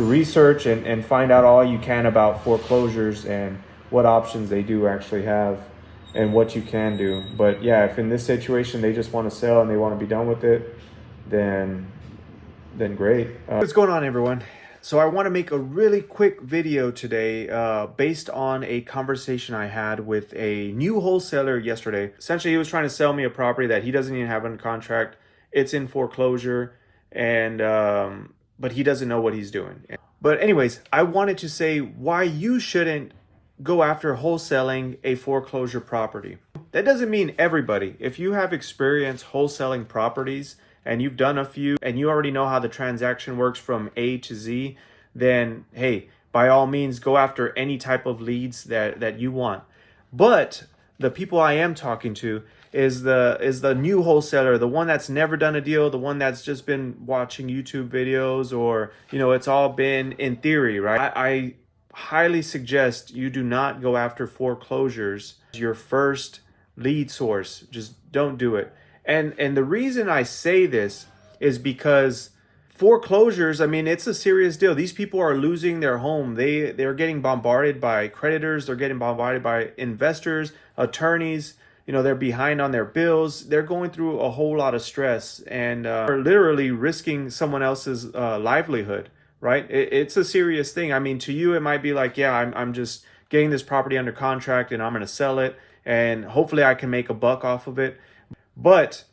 research and find out all you can about foreclosures and what options they do actually have and what you can do. But yeah, if in this situation they just want to sell and they want to be done with it, then great. What's going on, everyone? So I want to make a really quick video today based on a conversation I had with a new wholesaler yesterday. Essentially, he was trying to sell me a property that he doesn't even have under contract. It's in foreclosure, and but he doesn't know what he's doing. But anyways, I wanted to say why you shouldn't go after wholesaling a foreclosure property. That doesn't mean everybody. If you have experience wholesaling properties and you've done a few and you already know how the transaction works from A to Z, then hey, by all means, go after any type of leads that you want. But the people I am talking to is the new wholesaler, the one that's never done a deal, the one that's just been watching YouTube videos, or it's all been in theory, right? I highly suggest you do not go after foreclosures as your first lead source. Just don't do it. And the reason I say this is because foreclosures, I mean, it's a serious deal. These people are losing their home. They're getting bombarded by creditors. They're getting bombarded by investors, attorneys. They're behind on their bills. They're going through a whole lot of stress and are literally risking someone else's livelihood, right? It's a serious thing. I mean, to you, it might be like, yeah, I'm just getting this property under contract and I'm going to sell it and hopefully I can make a buck off of it. But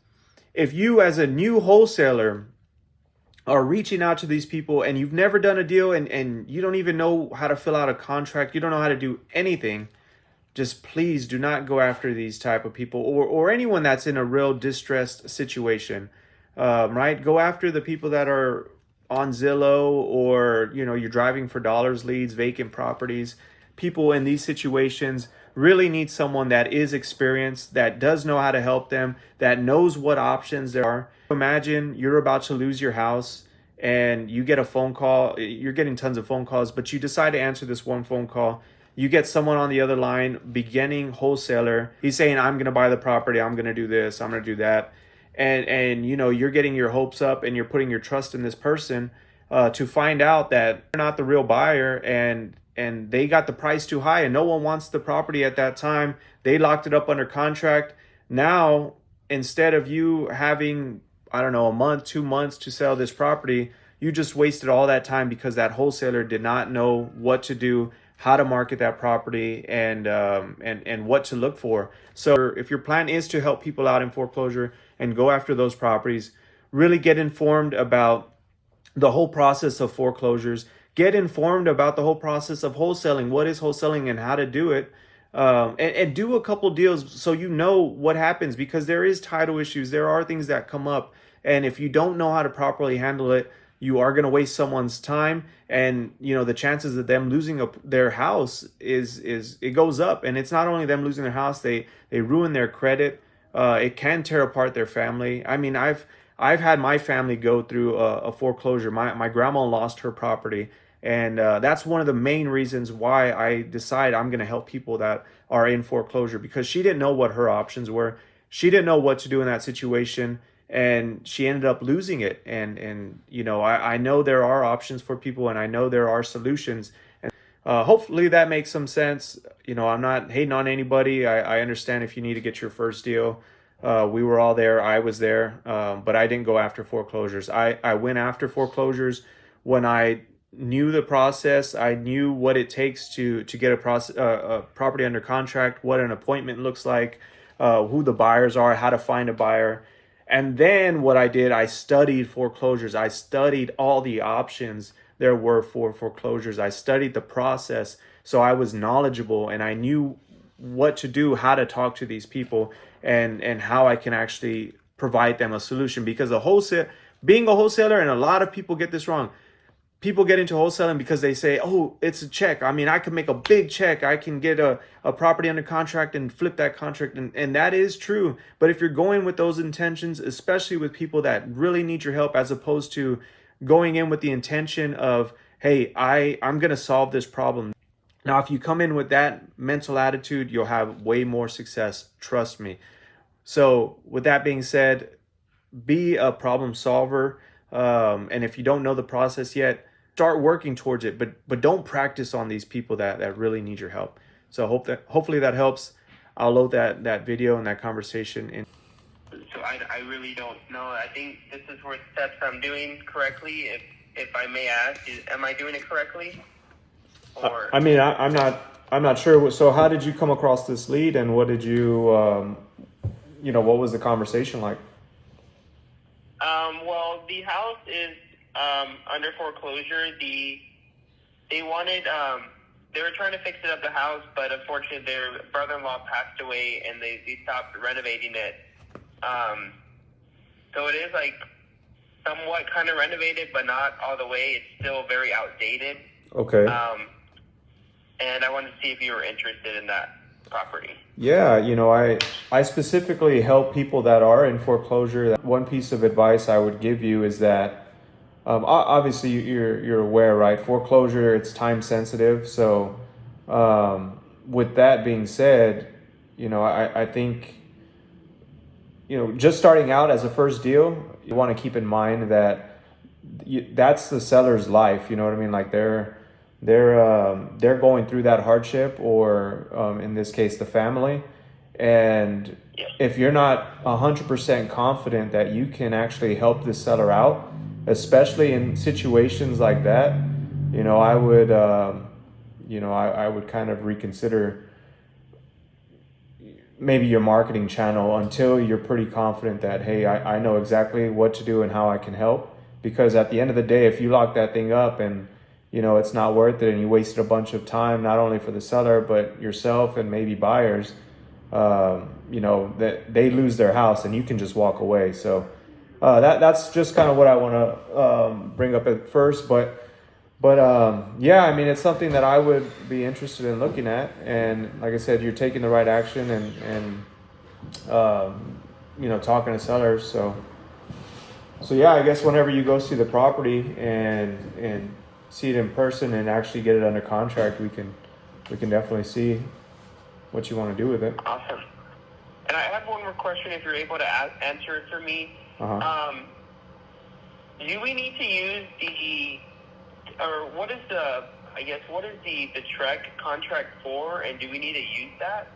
if you as a new wholesaler are reaching out to these people and you've never done a deal and you don't even know how to fill out a contract, you don't know how to do anything, just please do not go after these type of people or anyone that's in a real distressed situation, right? Go after the people that are on Zillow or, you're driving for dollars leads, vacant properties. People in these situations really need someone that is experienced, that does know how to help them, that knows what options there are. Imagine you're about to lose your house and you get a phone call. You're getting tons of phone calls, but you decide to answer this one phone call. You get someone on the other line, beginning wholesaler. He's saying, I'm going to buy the property. I'm going to do this. I'm going to do that. And you're getting your hopes up and you're putting your trust in this person to find out that they're not the real buyer and they got the price too high and no one wants the property at that time. They locked it up under contract. Now, instead of you having, I don't know, a month, 2 months to sell this property, you just wasted all that time because that wholesaler did not know what to do, how to market that property, and what to look for. So if your plan is to help people out in foreclosure and go after those properties, really get informed about the whole process of foreclosures. Get informed about the whole process of wholesaling. What is wholesaling and how to do it? And do a couple deals so you know what happens, because there is title issues. There are things that come up. And if you don't know how to properly handle it, you are going to waste someone's time. And, the chances of them losing their house is it goes up. And it's not only them losing their house, they ruin their credit. It can tear apart their family. I mean, I've had my family go through a foreclosure. My grandma lost her property. And that's one of the main reasons why I decide I'm going to help people that are in foreclosure, because she didn't know what her options were. She didn't know what to do in that situation, and she ended up losing it. And I know there are options for people, and I know there are solutions. And hopefully that makes some sense. I'm not hating on anybody. I understand if you need to get your first deal. We were all there. I was there, but I didn't go after foreclosures. I went after foreclosures when I knew the process. I knew what it takes to get a property under contract, what an appointment looks like, who the buyers are, how to find a buyer. And then what I did, I studied foreclosures. I studied all the options there were for foreclosures. I studied the process, so I was knowledgeable and I knew what to do, how to talk to these people, and how I can actually provide them a solution. Because being a wholesaler, and a lot of people get this wrong, people get into wholesaling because they say, oh, it's a check. I mean, I can make a big check. I can get a property under contract and flip that contract. And that is true. But if you're going with those intentions, especially with people that really need your help, as opposed to going in with the intention of, hey, I'm going to solve this problem. Now, if you come in with that mental attitude, you'll have way more success. Trust me. So with that being said, be a problem solver. And if you don't know the process yet, start working towards it, but don't practice on these people that really need your help. So hopefully that helps. I'll load that video and that conversation in. So I really don't know. I think this is where steps I'm doing correctly. If I may ask, am I doing it correctly? Or I mean, I'm not sure. So how did you come across this lead, and what did you what was the conversation like? well, the house is under foreclosure. They wanted they were trying to fix it up, the house, but unfortunately their brother-in-law passed away and they stopped renovating it. So it is like somewhat kind of renovated, but not all the way. It's still very outdated. Okay. And I wanted to see if you were interested in that property. Yeah, I specifically help people that are in foreclosure. One piece of advice I would give you is that obviously you're aware, right? Foreclosure, it's time sensitive. So with that being said, I think just starting out as a first deal, you want to keep in mind that that's the seller's life. You know what I mean? Like they're going through that hardship, or in this case, the family. And if you're not 100% confident that you can actually help the seller out, especially in situations like that, I would, I would kind of reconsider maybe your marketing channel until you're pretty confident that, hey, I know exactly what to do and how I can help. Because at the end of the day, if you lock that thing up and it's not worth it, and you wasted a bunch of time, not only for the seller, but yourself and maybe buyers, that they lose their house and you can just walk away. So that's just kind of what I want to bring up at first. But yeah, I mean, it's something that I would be interested in looking at. And like I said, you're taking the right action and talking to sellers. So yeah, I guess whenever you go see the property and see it in person and actually get it under contract, we can definitely see what you want to do with it. Awesome. And I have one more question, if you're able to answer it for me. Do we need to use what is the TREC contract for, and do we need to use that?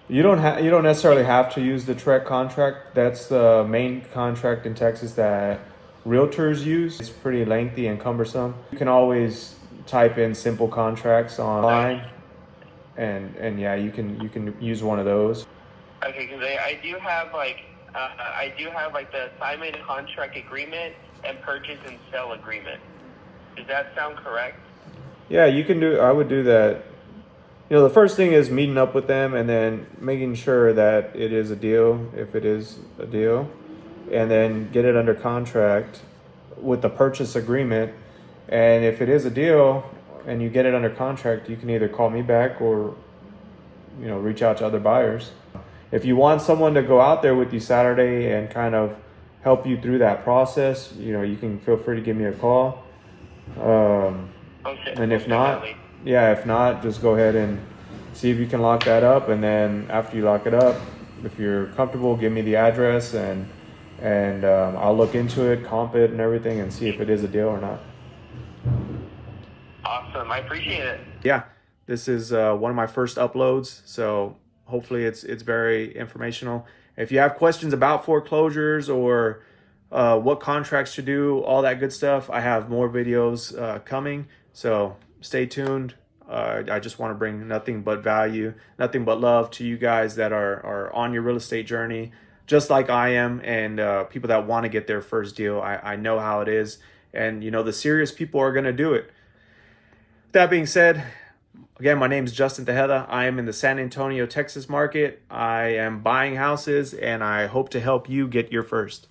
You don't necessarily have to use the TREC contract. That's the main contract in Texas that realtors use. It's pretty lengthy and cumbersome. You can always type in simple contracts online, and yeah, you can use one of those. Okay, because I do have the assignment contract agreement and purchase and sell agreement. Does that sound correct? Yeah, I would do that. The first thing is meeting up with them and then making sure that it is a deal, if it is a deal, and then get it under contract with the purchase agreement. And if it is a deal and you get it under contract, you can either call me back or reach out to other buyers. If you want someone to go out there with you Saturday and kind of help you through that process, you can feel free to give me a call. And if not, just go ahead and see if you can lock that up. And then after you lock it up, if you're comfortable, give me the address and I'll look into it, comp it and everything, and see if it is a deal or not. Awesome. I appreciate it. Yeah, this is one of my first uploads, so hopefully it's very informational. If you have questions about foreclosures or what contracts to do, all that good stuff, I have more videos coming, so stay tuned. I just want to bring nothing but value, nothing but love to you guys that are on your real estate journey, just like I am, and people that want to get their first deal. I know how it is, and the serious people are going to do it. That being said, again, my name is Justin Tejeda. I am in the San Antonio, Texas market. I am buying houses, and I hope to help you get your first.